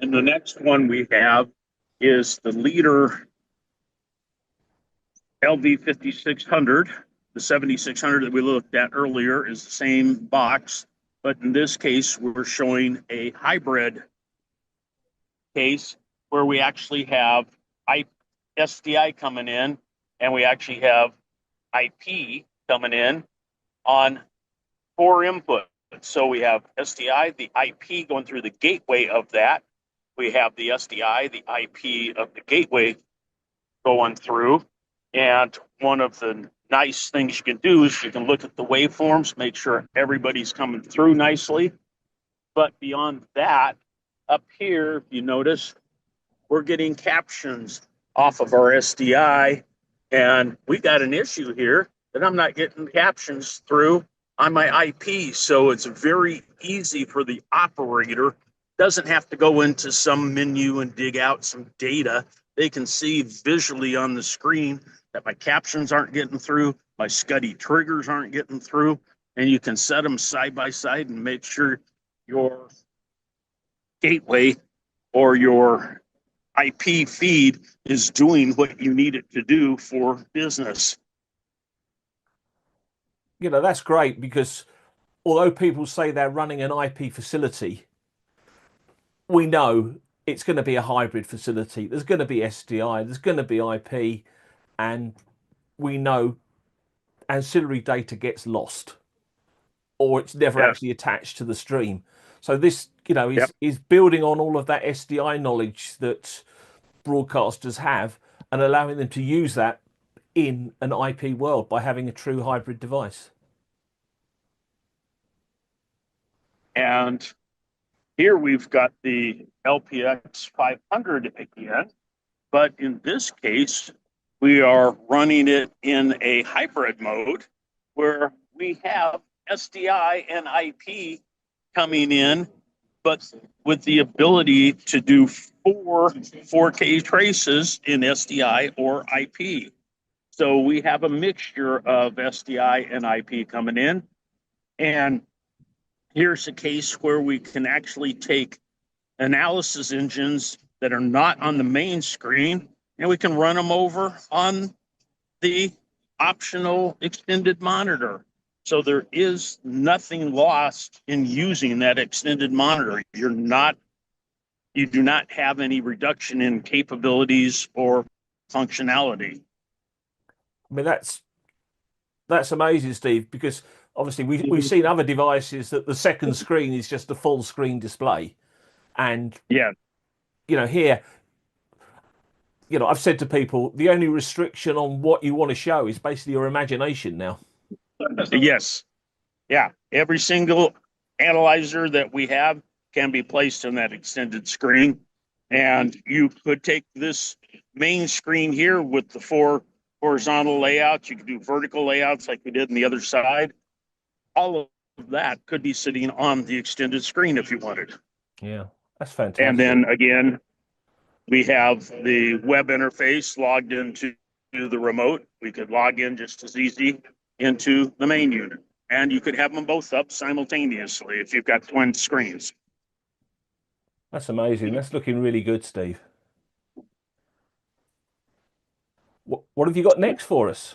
And the next one we have is the Leader LV5600. The 7600 that we looked at earlier is the same box, but in this case, we're showing a hybrid case where we actually have SDI coming in, and we actually have IP coming in on 4 inputs. So we have SDI, the IP going through the gateway of that. We have the SDI, the IP of the gateway going through. And one of the nice things you can do is you can look at the waveforms, make sure everybody's coming through nicely. But beyond that, up here, if you notice, we're getting captions off of our SDI. And we got an issue here that I'm not getting captions through on my IP. So it's very easy for the operator. Doesn't have to go into some menu and dig out some data. They can see visually on the screen that my captions aren't getting through, my SCSI triggers aren't getting through, and you can set them side by side and make sure your gateway or your IP feed is doing what you need it to do for business. You know, that's great, because although people say they're running an IP facility, we know it's going to be a hybrid facility. There's going to be SDI, there's going to be IP, and we know ancillary data gets lost, or it's never actually attached to the stream. So this, you know, is building on all of that SDI knowledge that broadcasters have and allowing them to use that in an IP world by having a true hybrid device. And here we've got the LPX 500 again, but in this case, we are running it in a hybrid mode where we have SDI and IP coming in, but with the ability to do 4K traces in SDI or IP. So we have a mixture of SDI and IP coming in. And here's a case where we can actually take analysis engines that are not on the main screen, and we can run them over on the optional extended monitor. So there is nothing lost in using that extended monitor. You do not have any reduction in capabilities or functionality. I mean, that's amazing, Steve, because obviously we've seen other devices that the second screen is just a full screen display. And yeah, you know, here, you know, I've said to people, the only restriction on what you want to show is basically your imagination now. Yes. Yeah. Every single analyzer that we have can be placed on that extended screen. And you could take this main screen here with the 4 horizontal layouts. You could do vertical layouts like we did on the other side. All of that could be sitting on the extended screen if you wanted. Yeah, that's fantastic. And then again, we have the web interface logged into the remote. We could log in just as easy into the main unit. And you could have them both up simultaneously if you've got twin screens. That's amazing. That's looking really good, Steve. What have you got next for us?